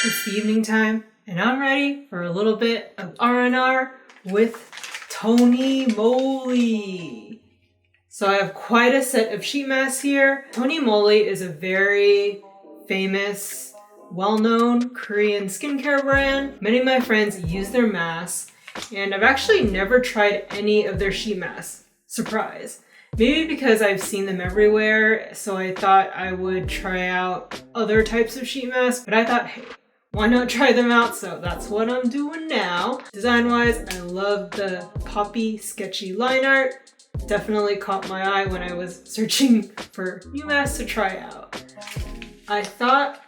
It's the evening time, and I'm ready for a little bit of R&R with TonyMoly. So I have quite a set of sheet masks here. TonyMoly is a very famous, well-known Korean skincare brand. Many of my friends use their masks, and I've actually never tried any of their sheet masks. Surprise. Maybe because I've seen them everywhere, so I thought I would try out other types of sheet masks, but I thought, hey, why not try them out? So that's what I'm doing now. Design-wise, I love the poppy, sketchy line art. Definitely caught my eye when I was searching for new masks to try out. I thought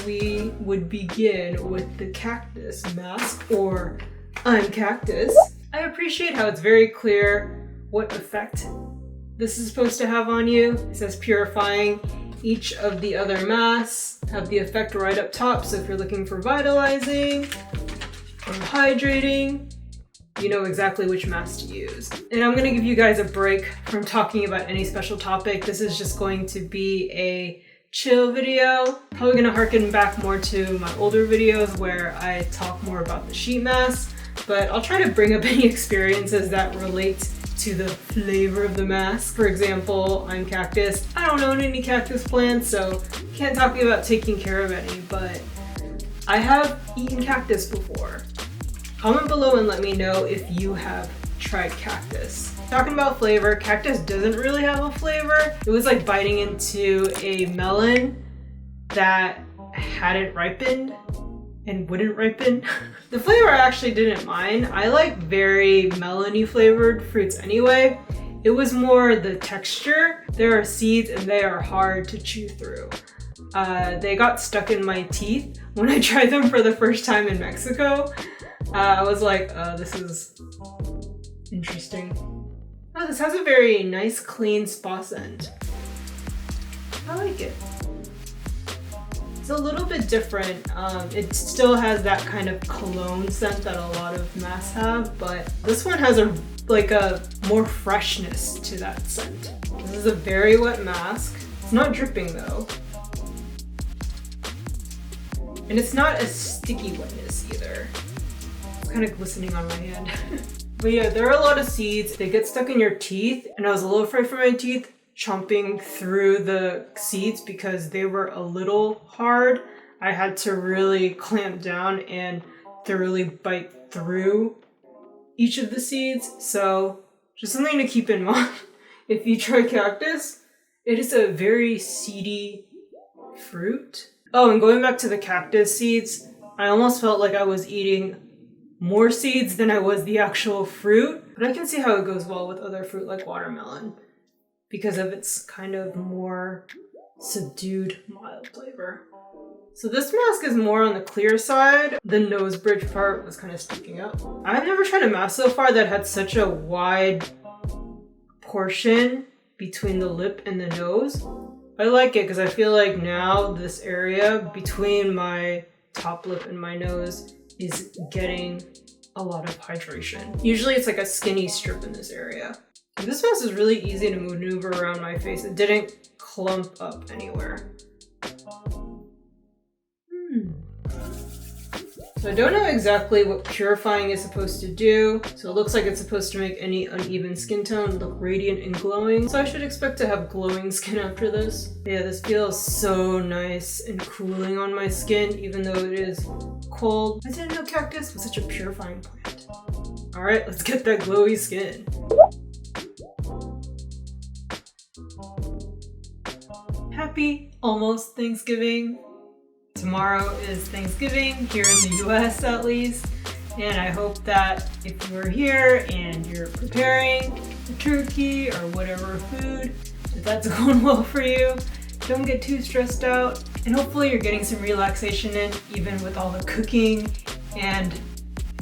we would begin with the cactus mask, or I'm Cactus. I appreciate how it's very clear what effect this is supposed to have on you. It says purifying. Each of the other masks have the effect right up top, so if you're looking for vitalizing or hydrating, you know exactly which mask to use. And I'm gonna give you guys a break from talking about any special topic. This is just going to be a chill video. Probably gonna harken back more to my older videos where I talk more about the sheet masks, but I'll try to bring up any experiences that relate to the flavor of the mask. For example, I'm Cactus. I don't own any cactus plants, so can't talk about taking care of any, but I have eaten cactus before. Comment below and let me know if you have tried cactus. Talking about flavor, cactus doesn't really have a flavor. It was like biting into a melon that hadn't ripened and wouldn't ripen. The flavor I actually didn't mind. I like very melony flavored fruits anyway. It was more the texture. There are seeds and they are hard to chew through. They got stuck in my teeth when I tried them for the first time in Mexico. I was like, this is interesting. Oh, this has a very nice clean spa scent. I like it. It's a little bit different. It still has that kind of cologne scent that a lot of masks have, but this one has a more freshness to that scent. This is a very wet mask. It's not dripping though. And it's not a sticky wetness either. It's kind of glistening on my hand. But yeah, there are a lot of seeds. They get stuck in your teeth, and I was a little afraid for my teeth chomping through the seeds because they were a little hard. I had to really clamp down and thoroughly bite through each of the seeds. So just something to keep in mind. If you try cactus, it is a very seedy fruit. Oh, and going back to the cactus seeds, I almost felt like I was eating more seeds than I was the actual fruit, but I can see how it goes well with other fruit like watermelon, because of its kind of more subdued, mild flavor. So this mask is more on the clear side. The nose bridge part was kind of sticking up. I've never tried a mask so far that had such a wide portion between the lip and the nose. I like it because I feel like now this area between my top lip and my nose is getting a lot of hydration. Usually it's like a skinny strip in this area. This mask is really easy to maneuver around my face. It didn't clump up anywhere. So I don't know exactly what purifying is supposed to do. So it looks like it's supposed to make any uneven skin tone look radiant and glowing. So I should expect to have glowing skin after this. Yeah, this feels so nice and cooling on my skin, even though it is cold. I didn't know cactus was such a purifying plant. All right, let's get that glowy skin. Happy almost Thanksgiving. Tomorrow is Thanksgiving, here in the US at least, and I hope that if you're here and you're preparing a turkey or whatever food, that's going well for you. Don't get too stressed out, and hopefully you're getting some relaxation in, even with all the cooking and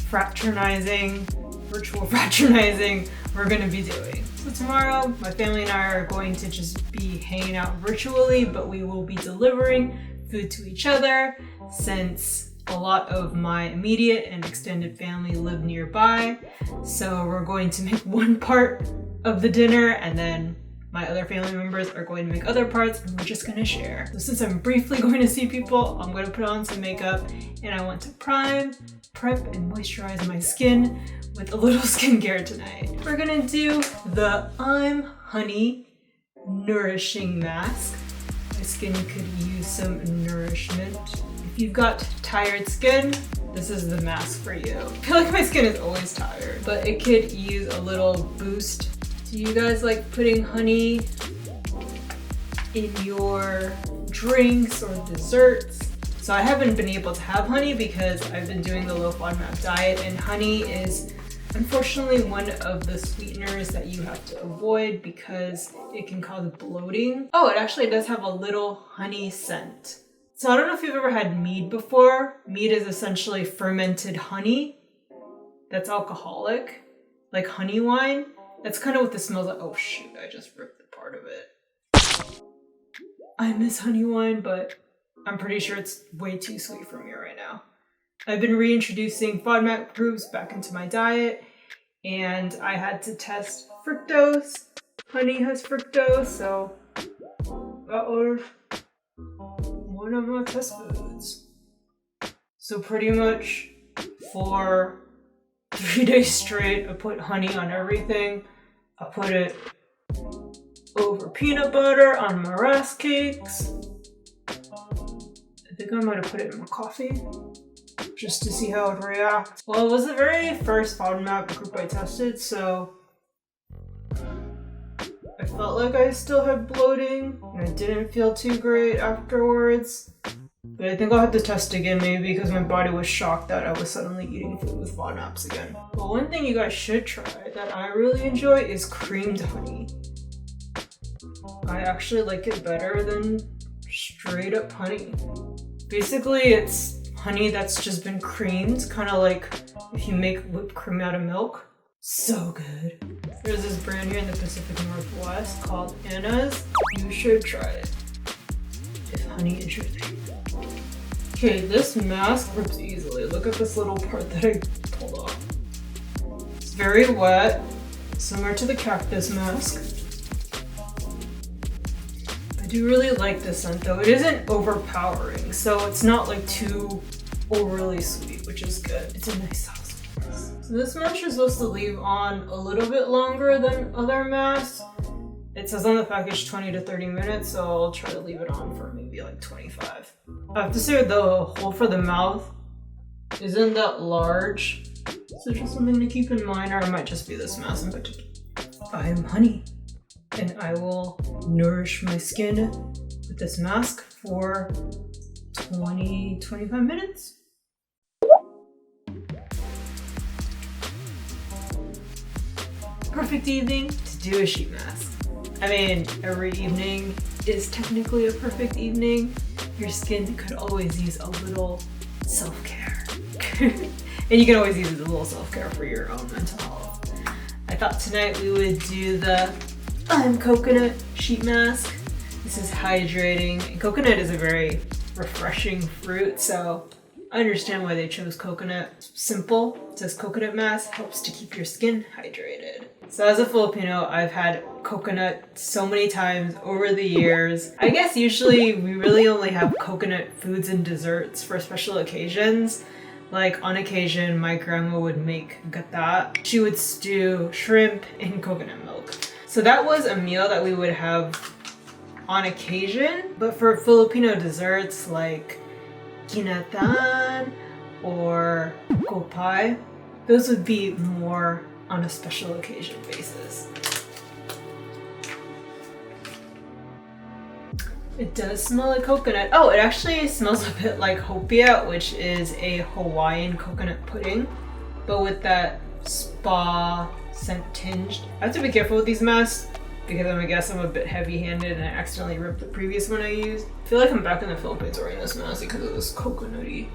fraternizing, virtual fraternizing we're gonna be doing. So tomorrow, my family and I are going to just be hanging out virtually, but we will be delivering food to each other since a lot of my immediate and extended family live nearby. So we're going to make one part of the dinner and then My other family members are going to make other parts and we're just gonna share. So since I'm briefly going to see people, I'm gonna put on some makeup and I want to prime, prep, and moisturize my skin with a little skincare tonight. We're gonna do the I'm Honey Nourishing Mask. My skin could use some nourishment. If you've got tired skin, this is the mask for you. I feel like my skin is always tired, but it could use a little boost. Do you guys like putting honey in your drinks or desserts? So I haven't been able to have honey because I've been doing the low FODMAP diet, and honey is unfortunately one of the sweeteners that you have to avoid because it can cause bloating. Oh, it actually does have a little honey scent. So I don't know if you've ever had mead before. Mead is essentially fermented honey that's alcoholic, like honey wine. That's kind of what this smells like. Oh shoot, I just ripped the part of it. I miss honey wine, but I'm pretty sure it's way too sweet for me right now. I've been reintroducing FODMAP groups back into my diet, and I had to test fructose. Honey has fructose, so that was one of my test foods. So pretty much for 3 days straight, I put honey on everything. I put it over peanut butter on my rice cakes. I think I might have put it in my coffee just to see how it would react. Well, it was the very first FODMAP group I tested, so I felt like I still had bloating and I didn't feel too great afterwards. But I think I'll have to test again, maybe because my body was shocked that I was suddenly eating food with FODMAPs again. But one thing you guys should try that I really enjoy is creamed honey. I actually like it better than straight up honey. Basically, it's honey that's just been creamed, kind of like if you make whipped cream out of milk. So good. There's this brand here in the Pacific Northwest called Anna's. You should try it if honey is your thing. Okay, this mask rips easily. Look at this little part that I pulled off. It's very wet, similar to the cactus mask. I do really like this scent though. It isn't overpowering, so it's not like too overly sweet, which is good. It's a nice sauce. So this mask you're supposed to leave on a little bit longer than other masks. It says on the package 20 to 30 minutes, so I'll try to leave it on for maybe like 25. I have to say the hole for the mouth isn't that large, so just something to keep in mind, or it might just be this mask in particular. I'm Honey, and I will nourish my skin with this mask for 20-25 minutes. Perfect evening to do a sheet mask. I mean, every evening is technically a perfect evening. Your skin could always use a little self-care. And you can always use a little self-care for your own mental health. I thought tonight we would do the I'm Coconut sheet mask. This is hydrating. And coconut is a very refreshing fruit, so I understand why they chose coconut. Simple, it says coconut mask, helps to keep your skin hydrated. So as a Filipino, I've had coconut so many times over the years. I guess usually we really only have coconut foods and desserts for special occasions. Like on occasion, my grandma would make gata. She would stew shrimp in coconut milk. So that was a meal that we would have on occasion. But for Filipino desserts like kinatan or gopay, those would be more on a special occasion basis. It does smell like coconut. Oh, it actually smells a bit like hopia, which is a Hawaiian coconut pudding, but with that spa scent tinged. I have to be careful with these masks because I guess I'm a bit heavy-handed and I accidentally ripped the previous one I used. I feel like I'm back in the Philippines wearing this mask because of this coconutty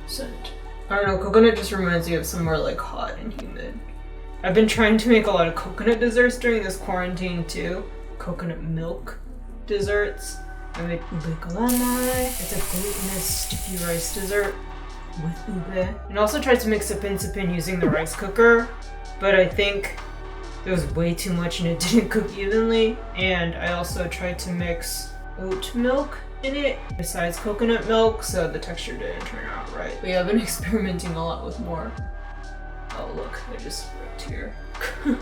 scent. I don't know, coconut just reminds me of somewhere like hot and humid. I've been trying to make a lot of coconut desserts during this quarantine too. Coconut milk desserts. I made ube kalamay. It's a glutinous sticky rice dessert with ube. And also tried to make sapin sapin using the rice cooker, but I think There was way too much and it didn't cook evenly. And I also tried to mix oat milk in it besides coconut milk, so the texture didn't turn out right. But yeah, I've been experimenting a lot with more. Oh look, I just ripped here. But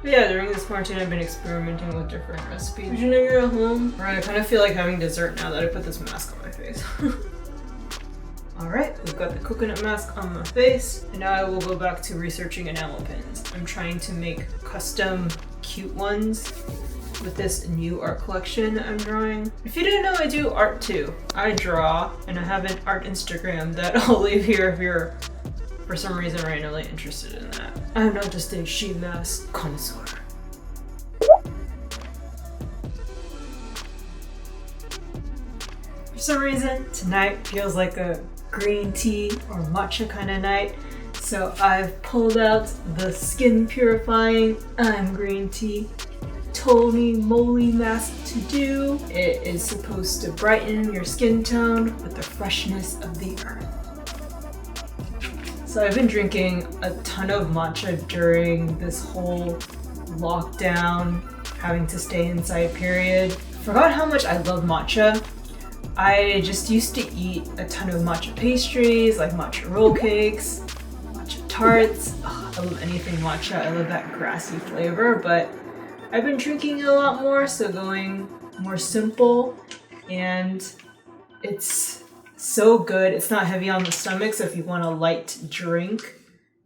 yeah, during this quarantine I've been experimenting with different recipes. Vision at home. Alright, I kind of feel like having dessert now that I put this mask on my face. Alright, we've got the coconut mask on my face, and now I will go back to researching enamel pins. I'm trying to make custom cute ones with this new art collection I'm drawing. If you didn't know, I do art too. I draw, and I have an art Instagram that I'll leave here if you're, for some reason, randomly interested in that. I'm not just a sheet mask connoisseur. For some reason, tonight feels like a green tea or matcha kind of night. So I've pulled out the skin purifying green tea TonyMoly mask to do. It is supposed to brighten your skin tone with the freshness of the earth. So I've been drinking a ton of matcha during this whole lockdown, having to stay inside period. Forgot how much I love matcha. I just used to eat a ton of matcha pastries, like matcha roll cakes, matcha tarts. Ugh, I love anything matcha. I love that grassy flavor, but I've been drinking a lot more, so going more simple, and it's so good. It's not heavy on the stomach, so if you want a light drink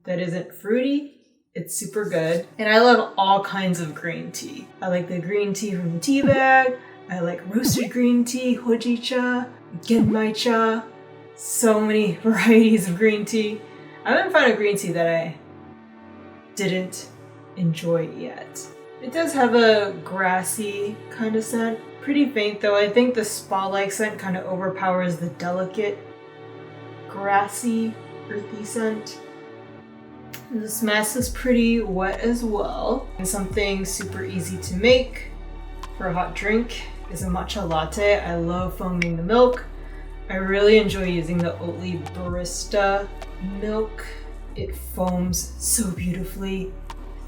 that isn't fruity, it's super good. And I love all kinds of green tea. I like the green tea from the tea bag. I like roasted green tea, hojicha, genmaicha, so many varieties of green tea. I haven't found a green tea that I didn't enjoy yet. It does have a grassy kind of scent. Pretty faint though. I think the spa-like scent kind of overpowers the delicate, grassy, earthy scent. And this mask is pretty wet as well. And something super easy to make for a hot drink is a matcha latte. I love foaming the milk. I really enjoy using the Oatly Barista milk. It foams so beautifully,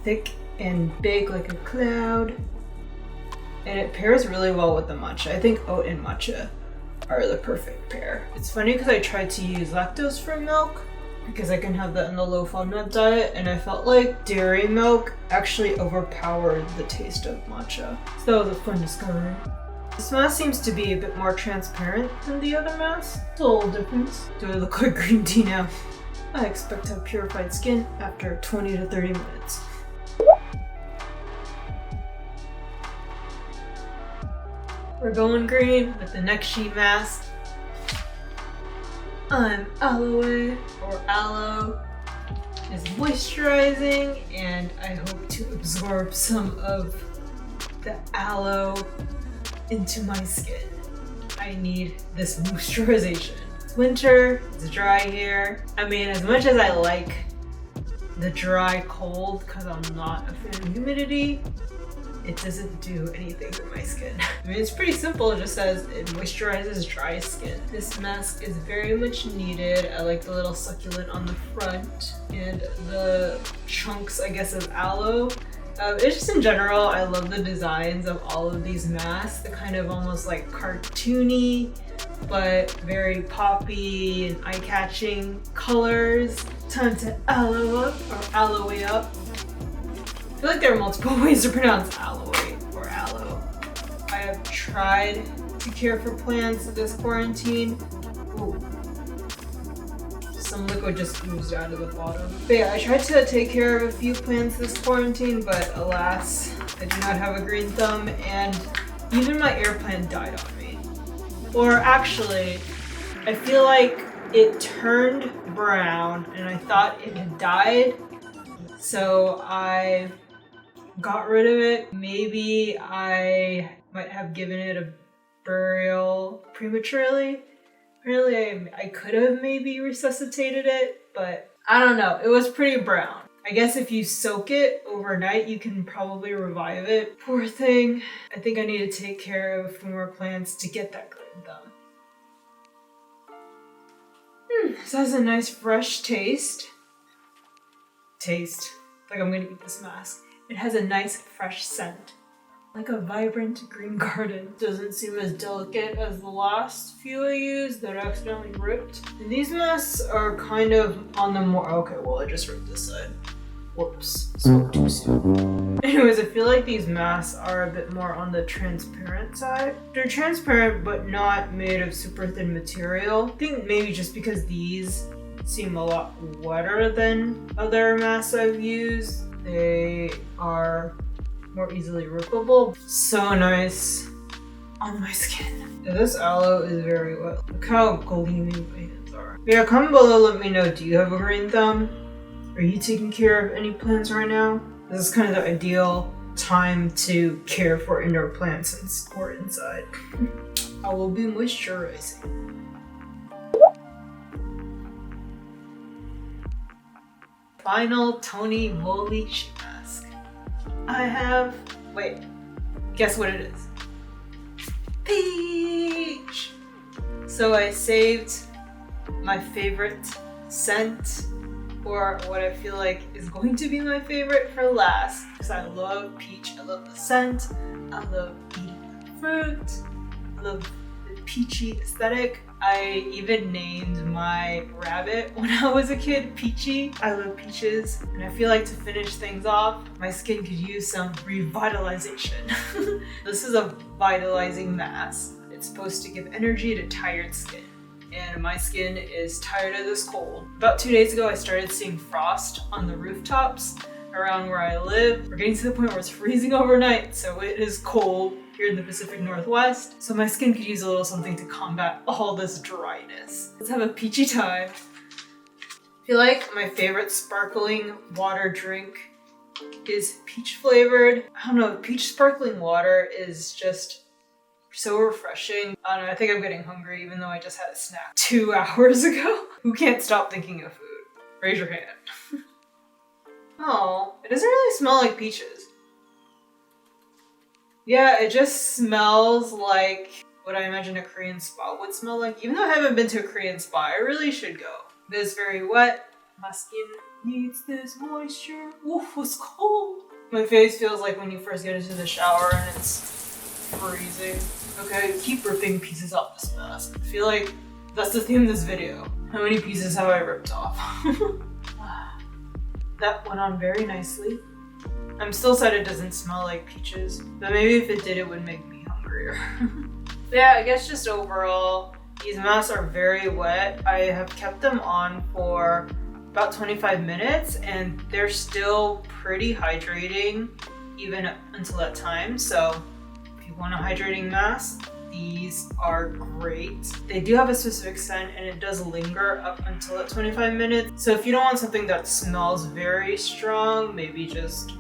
thick and big like a cloud. And it pairs really well with the matcha. I think oat and matcha are the perfect pair. It's funny because I tried to use lactose-free milk because I can have that in the low-fat nut diet, and I felt like dairy milk actually overpowered the taste of matcha. So that was a fun discovery. This mask seems to be a bit more transparent than the other mask. It's a little difference. Do I look like green tea now? I expect to have purified skin after 20 to 30 minutes. We're going green with the next sheet mask. I'm aloe, or aloe. It's moisturizing, and I hope to absorb some of the aloe into my skin. I need this moisturization. It's winter, it's dry here. I mean, as much as I like the dry cold because I'm not a fan of humidity, it doesn't do anything for my skin. I mean, it's pretty simple. It just says it moisturizes dry skin. This mask is very much needed. I like the little succulent on the front and the chunks, I guess, of aloe. It's just in general, I love the designs of all of these masks. They're kind of almost like cartoony, but very poppy and eye-catching colors. Time to aloe up, or aloe up. I feel like there are multiple ways to pronounce aloe or aloe. I have tried to care for plants this quarantine. Ooh. Some liquid just oozed out of the bottom. But yeah, I tried to take care of a few plants this quarantine, but alas, I do not have a green thumb, and even my air plant died on me. Or actually, I feel like it turned brown and I thought it had died, so I got rid of it. Maybe I might have given it a burial prematurely. Apparently I could have maybe resuscitated it, but I don't know. It was pretty brown. I guess if you soak it overnight, you can probably revive it. Poor thing. I think I need to take care of a few more plants to get that green thumb. This has a nice fresh taste. Like I'm gonna eat this mask. It has a nice fresh scent, like a vibrant green garden. Doesn't seem as delicate as the last few I used that I accidentally ripped. And these masks are kind of on the more, okay, well I just ripped this side. Whoops, spoke too soon. Anyways, I feel like these masks are a bit more on the transparent side. They're transparent but not made of super thin material. I think maybe just because these seem a lot wetter than other masks I've used. They are more easily rippable. So nice on my skin. Yeah, this aloe is very wet. Look how gleaming my hands are. Yeah, comment below, let me know, do you have a green thumb? Are you taking care of any plants right now? This is kind of the ideal time to care for indoor plants since we're inside. I will be moisturizing. Final TonyMoly sheet mask. I have, wait, guess what it is? Peach! So I saved my favorite scent, or what I feel like is going to be my favorite, for last, because I love peach. I love the scent, I love eating the fruit, I love the peachy aesthetic. I even named my rabbit when I was a kid Peachy. I love peaches, and I feel like to finish things off, my skin could use some revitalization. This is a vitalizing mask. It's supposed to give energy to tired skin. And my skin is tired of this cold. About 2 days ago, I started seeing frost on the rooftops around where I live. We're getting to the point where it's freezing overnight, so it is cold here in the Pacific Northwest. So my skin could use a little something to combat all this dryness. Let's have a peachy time. I feel like my favorite sparkling water drink is peach flavored. I don't know, peach sparkling water is just so refreshing. I don't know, I think I'm getting hungry even though I just had a snack 2 hours ago. Who can't stop thinking of food? Raise your hand. Oh, it doesn't really smell like peaches. Yeah, it just smells like what I imagine a Korean spa would smell like. Even though I haven't been to a Korean spa, I really should go. It is very wet. My skin needs this moisture. Oof, it's cold. My face feels like when you first get into the shower and it's freezing. Okay, I keep ripping pieces off this mask. I feel like that's the theme of this video. How many pieces have I ripped off? That went on very nicely. I'm still sad it doesn't smell like peaches, but maybe if it did, it would make me hungrier. Yeah, I guess just overall, these masks are very wet. I have kept them on for about 25 minutes and they're still pretty hydrating even until that time. So if you want a hydrating mask, these are great. They do have a specific scent and it does linger up until that 25 minutes. So if you don't want something that smells very strong, maybe just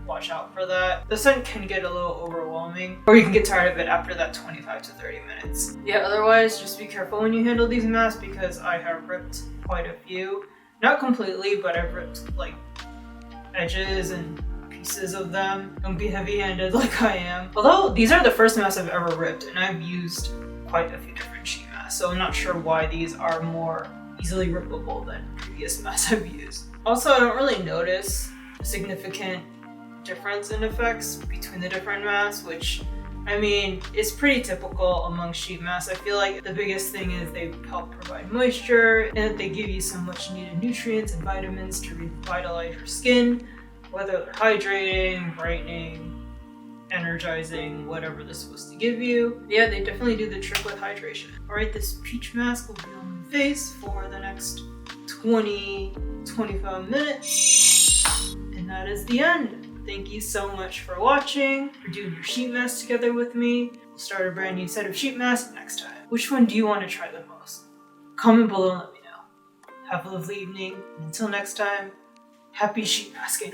watch out for that. The scent can get a little overwhelming, or you can get tired of it after that 25 to 30 minutes. Yeah, otherwise just be careful when you handle these masks because I have ripped quite a few. Not completely, but I've ripped like edges and pieces of them. Don't be heavy-handed like I am. Although these are the first masks I've ever ripped and I've used quite a few different sheet masks, so I'm not sure why these are more easily rippable than previous masks I've used. Also, I don't really notice a significant difference in effects between the different masks, which I mean, it's pretty typical among sheet masks. I feel like the biggest thing is they help provide moisture and that they give you some much needed nutrients and vitamins to revitalize your skin, whether they're hydrating, brightening, energizing, whatever they're supposed to give you. Yeah, they definitely do the trick with hydration. Alright, this peach mask will be on my face for the next 20-25 minutes. And that is the end. Thank you so much for watching, for doing your sheet mask together with me. We'll start a brand new set of sheet masks next time. Which one do you want to try the most? Comment below and let me know. Have a lovely evening. And until next time, happy sheet masking.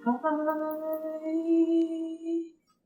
Bye.